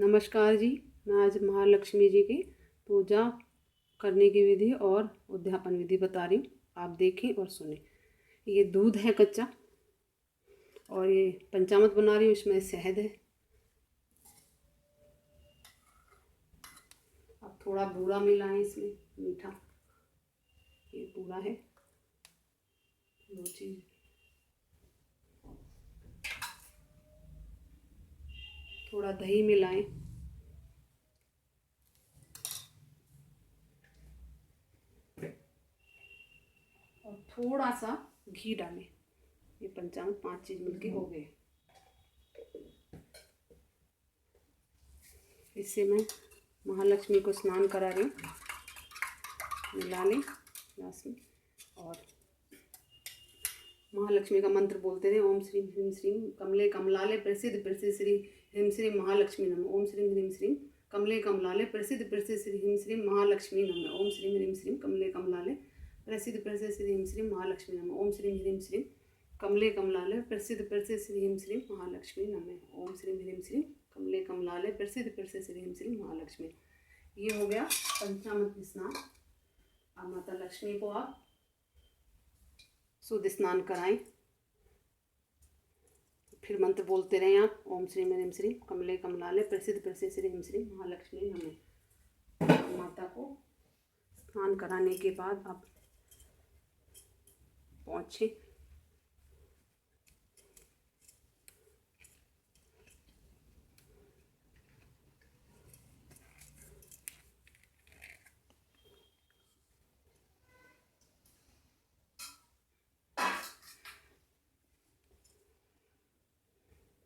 नमस्कार जी। मैं आज महालक्ष्मी जी की पूजा करने की विधि और उद्यापन विधि बता रही हूँ। आप देखें और सुने। ये दूध है कच्चा और ये पंचामृत बना रही हूँ। इसमें शहद है। अब थोड़ा बूरा मिलाएं इसमें, मीठा। ये बूरा है। दो चीज़। थोड़ा दही मिलाएं। और थोड़ा सा घी डालें। ये पंचामृत 5 चीज़ मिलके हो गए। इससे मैं महालक्ष्मी को स्नान करा रही हूँ। मिला लें ग्लास में और महालक्ष्मी का मंत्र बोलते रहे। ओम श्रीम ह्रीम श्रीम कमले कमलाले प्रसिद्ध प्रसिद्ध श्री ह्रीम श्रीम महालक्ष्मी नमः। ओम श्रीम ह्रीम श्रीम कमले कमलाले प्रसिद्ध प्रसिद्ध श्री ह्रीम श्रीम महालक्ष्मी नमः। ओम श्रीम ह्रीम श्रीम कमले कमलाले प्रसिद्ध प्रसिद्ध श्री ह्रीम श्रीम महालक्ष्मी नमः। ओम श्रीम ह्रीम श्रीम कमले कमलाले प्रसिद्ध प्रसिद्ध श्री ह्रीम श्रीम महालक्ष्मी नमः। ओम श्रीम ह्रीम श्रीम कमले कमलाले प्रसिद्ध प्रसिद्ध श्री ह्रीम श्रीम महालक्ष्मी। ये हो गया पंचामृत स्नान। अब माता लक्ष्मी को आप शुद्ध स्नान कराएं। फिर मंत्र बोलते रहें आप। ओम श्रीम ह्रीम श्रीम कमले कमलाले प्रसिद्ध प्रसिद्ध श्री ह्रीम श्रीम महालक्ष्मी नमः। माता को स्नान कराने के बाद आप पहुँचे।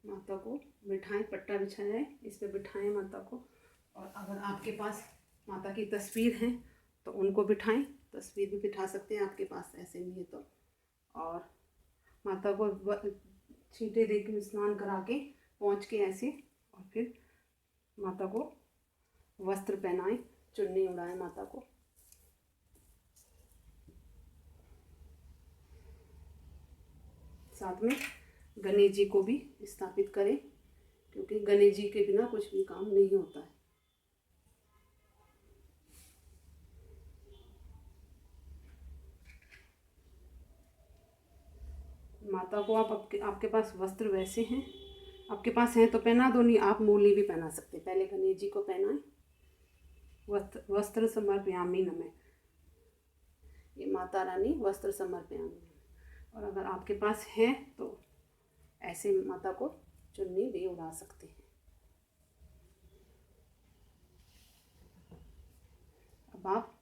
माता को बिठाएं, पट्टा बिछाया है, इस पे बिठाएं माता को। और अगर आपके पास माता की तस्वीर है तो उनको बिठाएं। तस्वीर भी बिठा सकते हैं आपके पास, ऐसे नहीं है तो। और माता को छींटे दे के स्नान करा के पहुँच के ऐसे, और फिर माता को वस्त्र पहनाएं, चुन्नी उड़ाएं माता को। साथ में गणेश जी को भी स्थापित करें, क्योंकि गणेश जी के बिना कुछ भी काम नहीं होता है। माता को आपके पास वस्त्र वैसे हैं, आपके पास हैं तो पहना दो, नहीं आप मूली भी पहना सकते। पहले गणेश जी को पहनाएं। वस्त्र समर्पयामि नमः। ये माता रानी वस्त्र समर्पयामि नमः। और अगर आपके पास है तो ऐसे माता को चुन्नी भी उड़ा सकते हैं। अब आप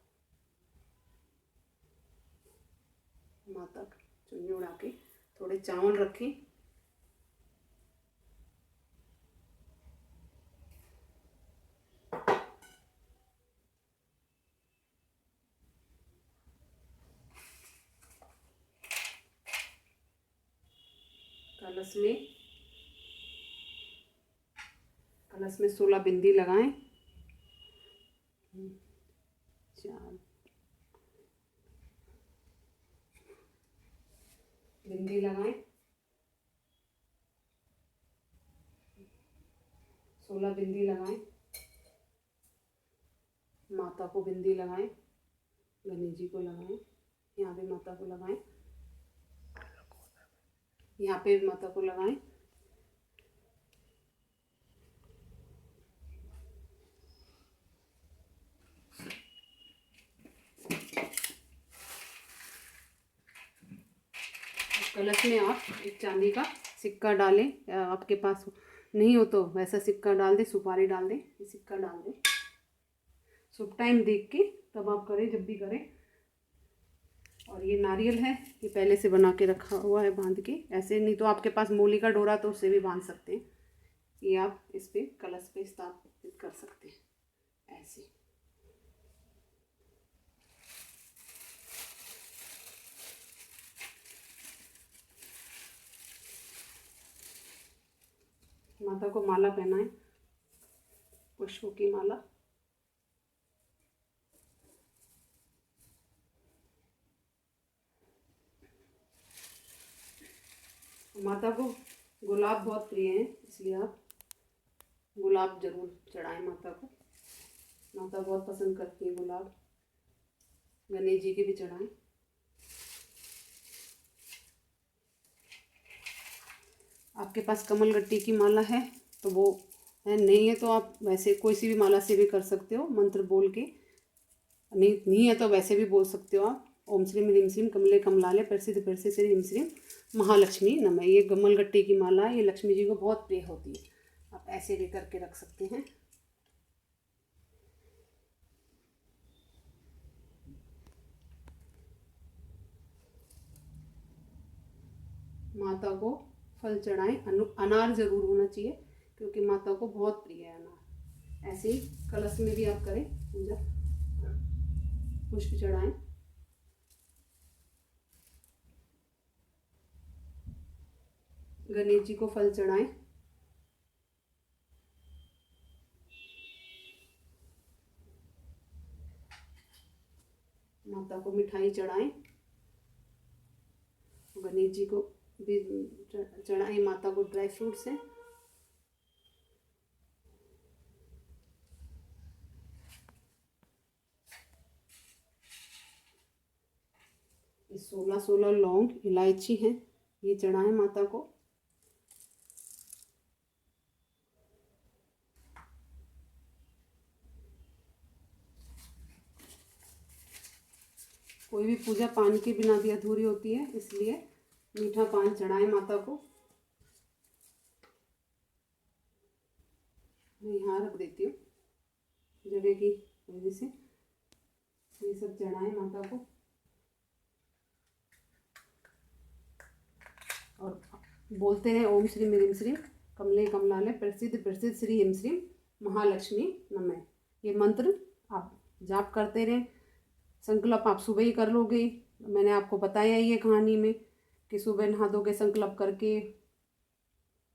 माता चुन्नी उड़ा के थोड़े चावल रखें। कलश में 16 बिंदी लगाएं। 4 बिंदी लगाएं। 16 बिंदी लगाएं। माता को बिंदी लगाएं, गणेश जी को लगाएं, यहाँ पे माता को लगाएं, यहाँ पे भी माता को लगाएं। कलश में आप एक चांदी का सिक्का डालें। आपके पास नहीं हो तो वैसा सिक्का डाल दें, सुपारी डाल दें, ये सिक्का डाल दें। शुभ टाइम देख के तब आप करें, जब भी करें। और ये नारियल है, ये पहले से बना के रखा हुआ है बांध के। ऐसे नहीं तो आपके पास मूली का डोरा तो उससे भी बांध सकते हैं। ये आप इस पे कलश पे स्थापित कर सकते हैं ऐसे। माता को माला पहनाएं, पुष्पों की माला। माता को गुलाब बहुत प्रिय है, इसलिए आप गुलाब जरूर चढ़ाएं माता को, माता बहुत पसंद करती है गुलाब। गणेश जी के भी चढ़ाएं। आपके पास कमलगट्टी की माला है तो वो है, नहीं है तो आप वैसे कोई सी भी माला से भी कर सकते हो, मंत्र बोल के। नहीं है तो वैसे भी बोल सकते हो आप। ओम श्रीम ह्रीम श्रीम कमले कमलाले प्रसिद्ध प्रसिद्ध श्री ह्रीम श्रीम महालक्ष्मी नमः। ये कमलगट्टी की माला, ये लक्ष्मी जी को बहुत प्रिय होती है। आप ऐसे भी करके रख सकते हैं। माता को फल चढ़ाएं। अनार ज़रूर होना चाहिए क्योंकि माता को बहुत प्रिय है अनार। ऐसे ही कलश में भी आप करें पूजा, पुष्प चढ़ाएं। गणेश जी को फल चढ़ाएं। माता को मिठाई चढ़ाएं। गणेश जी को भी चढ़ाएं, माता को ड्राई फ्रूट्स हैं। ये 16 लौंग इलायची हैं, ये चढ़ाएं माता को। कोई भी पूजा पान के बिना भी अधूरी होती है, इसलिए मीठा पान चढ़ाएं माता को। मैं यहाँ रख देती हूँ जगह की वजह से। ये सब चढ़ाएं माता को। और बोलते हैं ओम श्रीम ह्रीम श्रीम कमले कमलाले प्रसिद्ध प्रसिद्ध श्री ह्रीम श्रीम महालक्ष्मी नमः। ये मंत्र आप जाप करते रहें। संकल्प आप सुबह ही कर लोगे। मैंने आपको बताया ये कहानी में कि सुबह नहा धो के संकल्प करके,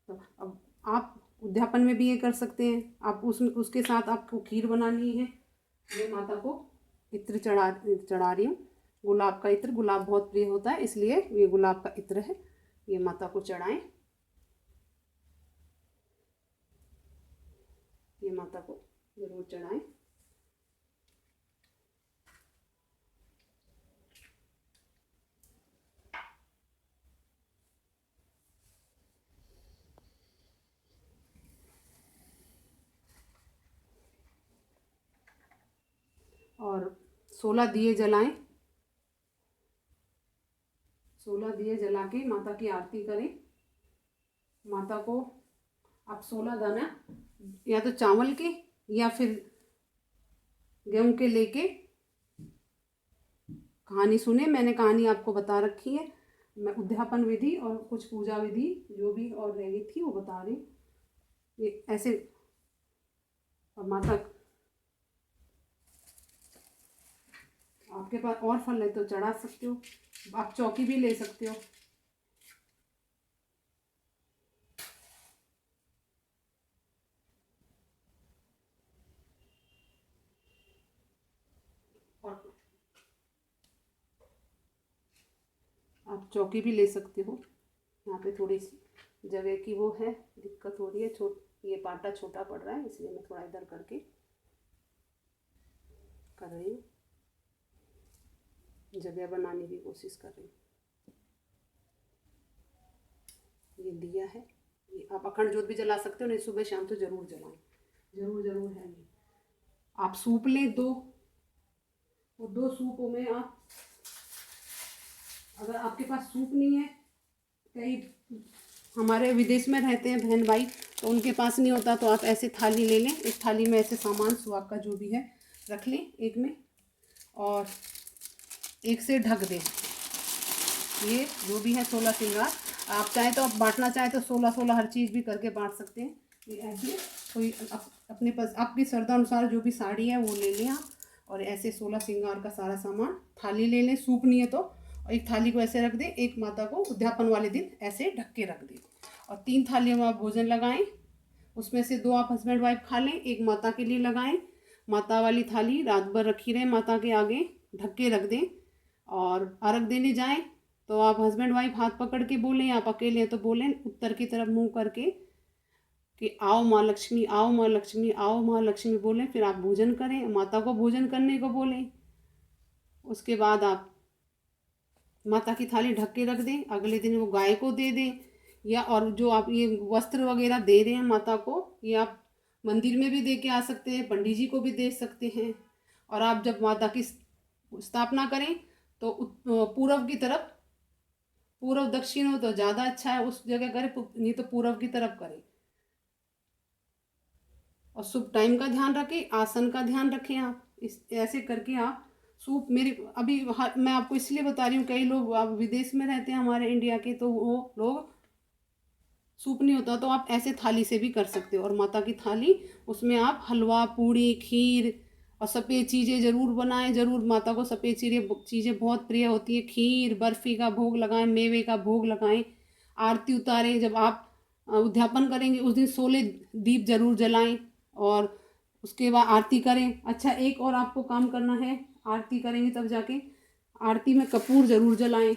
तो अब आप उद्यापन में भी ये कर सकते हैं। आप उसके साथ आपको खीर बनानी है। ये माता को इत्र चढ़ा रही हूँ। गुलाब का इत्र, गुलाब बहुत प्रिय होता है इसलिए ये गुलाब का इत्र है। ये माता को चढ़ाएं। ये माता को जरूर चढ़ाएं। और 16 दिए जलाएं। 16 दिए जला के माता की आरती करें। माता को आप 16 दाना या तो चावल के या फिर गेहूं के लेके, कहानी सुने, मैंने कहानी आपको बता रखी है। मैं उद्यापन विधि और कुछ पूजा विधि जो भी और रह गई थी वो बता रही। ये ऐसे, और माता आपके पास और फल है तो चढ़ा सकते हो। आप चौकी भी ले सकते हो। और आप चौकी भी ले सकते हो। यहाँ पे थोड़ी सी जगह की वो है, दिक्कत हो रही है। ये पाटा छोटा पड़ रहा है इसलिए मैं थोड़ा इधर करके कर रही हूँ, जगह बनाने की कोशिश कर रही हूँ। ये दिया है, ये आप अखंड ज्योत भी जला सकते हो, नहीं सुबह शाम तो जरूर जलाएं। जरूर है ये। आप सूप लें 2, और 2 सूपों में आप, अगर आपके पास सूप नहीं है, कई हमारे विदेश में रहते हैं बहन भाई तो उनके पास नहीं होता, तो आप ऐसे थाली ले लें। एक थाली में ऐसे सामान सुहाग का जो भी है रख लें एक में, और एक से ढक दें। ये जो भी है 16 श्रृंगार, आप चाहें तो आप बांटना चाहें तो 16 हर चीज़ भी करके बांट सकते हैं। ये ऐसे कोई अपने पास आपकी श्रद्धा अनुसार जो भी साड़ी है वो ले लें आप, और ऐसे 16 श्रृंगार का सारा सामान थाली ले लें। सूप नहीं है तो, और एक थाली को ऐसे रख दें। एक माता को उद्यापन वाले दिन ऐसे ढक के रख दें, और 3 थालियों में आप भोजन लगाएं। उसमें से 2 आप हस्बैंड वाइफ खा लें, एक माता के लिए लगाएं। माता वाली थाली रात भर रखी रहे माता के आगे, ढक के रख दें। और अर्घ देने जाएं तो आप हस्बैंड वाइफ हाथ पकड़ के बोलें, आप अकेले हैं तो बोलें उत्तर की तरफ मुंह करके, कि आओ माँ लक्ष्मी, आओ माँ लक्ष्मी, आओ माँ लक्ष्मी बोलें, फिर आप भोजन करें, माता को भोजन करने को बोलें। उसके बाद आप माता की थाली ढक के रख दें, अगले दिन वो गाय को दे दें, या और जो आप ये वस्त्र वगैरह दे रहे हैं माता को, ये आप मंदिर में भी दे के आ सकते हैं, पंडित जी को भी दे सकते हैं। और आप जब माता की स्थापना करें तो पूर्व की तरफ, पूर्व दक्षिण हो तो ज़्यादा अच्छा है, उस जगह करें, नहीं तो पूर्व की तरफ करें। और शुभ टाइम का ध्यान रखें, आसन का ध्यान रखें। आप इस ऐसे करके आप सूप, मेरी अभी मैं आपको इसलिए बता रही हूँ, कई लोग आप विदेश में रहते हैं हमारे इंडिया के, तो वो लोग सूप नहीं होता तो आप ऐसे थाली से भी कर सकते हो। और माता की थाली, उसमें आप हलवा, पूड़ी, खीर और सफ़ेद चीज़ें ज़रूर बनाएं, ज़रूर। माता को सफ़ेद चीज़ें बहुत प्रिय होती है। खीर, बर्फ़ी का भोग लगाएं, मेवे का भोग लगाएं, आरती उतारें। जब आप उद्यापन करेंगे उस दिन 16 दीप जरूर जलाएं और उसके बाद आरती करें। अच्छा, एक और आपको काम करना है, आरती करेंगे तब जाके आरती में कपूर जरूर जलाएं,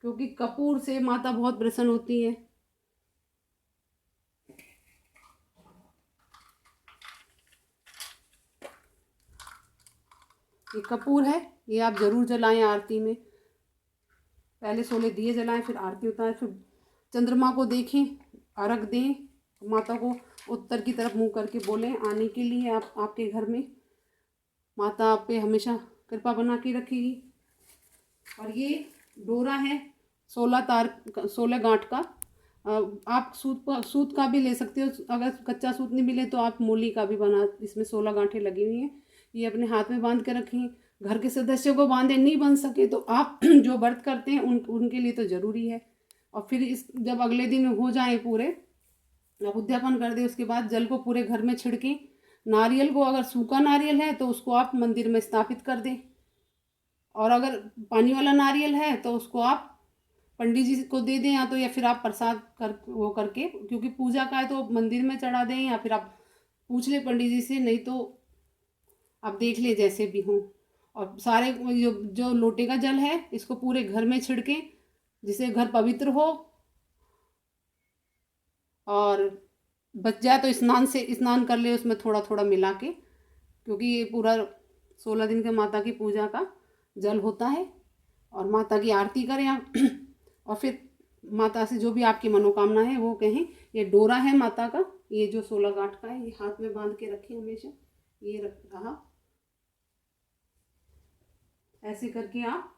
क्योंकि कपूर से माता बहुत प्रसन्न होती है। ये कपूर है, ये आप जरूर जलाएं आरती में। पहले 16 दिए जलाएं, फिर आरती उतारें, फिर चंद्रमा को देखें, अर्घ दें, माता को उत्तर की तरफ मुंह करके बोलें आने के लिए आप आपके घर में। माता आप पे हमेशा कृपा बना के रखेगी। और ये डोरा है 16 गांठ का। आप सूत का भी ले सकते हो, अगर कच्चा सूत नहीं मिले तो आप मूली का भी बना, इसमें 16 गांठें लगी हुई हैं। ये अपने हाथ में बांध के रखें। घर के सदस्यों को बांधे, नहीं बन सके तो आप जो व्रत करते हैं उनके लिए तो ज़रूरी है। और फिर जब अगले दिन हो जाए पूरे, आप उद्यापन कर दें, उसके बाद जल को पूरे घर में छिड़कें। नारियल को, अगर सूखा नारियल है तो उसको आप मंदिर में स्थापित कर दें, और अगर पानी वाला नारियल है तो उसको आप पंडित जी को दे दें, या तो या फिर आप प्रसाद वो करके, क्योंकि पूजा का है तो मंदिर में चढ़ा दें, या फिर आप पूछ ले पंडित जी से, नहीं तो आप देख ले जैसे भी हों। और सारे जो लोटे का जल है इसको पूरे घर में छिड़कें, जिससे घर पवित्र हो। और बच जाए तो स्नान कर ले उसमें थोड़ा थोड़ा मिला के, क्योंकि ये पूरा 16 दिन के माता की पूजा का जल होता है। और माता की आरती करें आप और फिर माता से जो भी आपकी मनोकामना है वो कहें। ये डोरा है माता का, ये जो 16 गांठ का है, ये हाथ में बांध के रखें हमेशा। ये रहा, ऐसे करके आप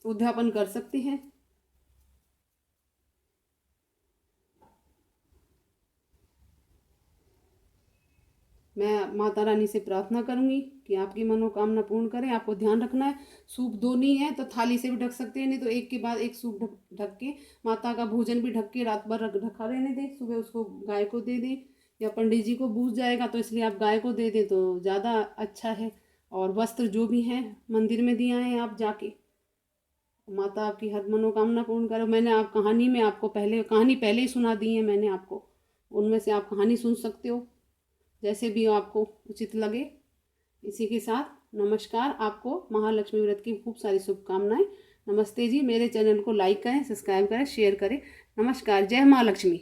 उद्यापन कर सकते हैं। मैं माता रानी से प्रार्थना करूंगी कि आपकी मनोकामना पूर्ण करें। आपको ध्यान रखना है, सूप दो नहीं है तो थाली से भी ढक सकते हैं, नहीं तो एक के बाद एक सूप ढक के माता का भोजन भी ढक के रात भर ढका रहने दें। सुबह उसको गाय को दे दें, या पंडित जी को बूझ जाएगा तो इसलिए आप गाय को दे दें तो ज़्यादा अच्छा है। और वस्त्र जो भी हैं मंदिर में दिया है आप जाके, माता आपकी हर मनोकामना पूर्ण करो। मैंने आप कहानी में आपको कहानी पहले ही सुना दी है मैंने आपको, उनमें से आप कहानी सुन सकते हो, जैसे भी आपको उचित लगे। इसी के साथ नमस्कार। आपको महालक्ष्मी व्रत की खूब सारी शुभकामनाएं। नमस्ते जी। मेरे चैनल को लाइक करें, सब्सक्राइब करें, शेयर करें। नमस्कार। जय महालक्ष्मी।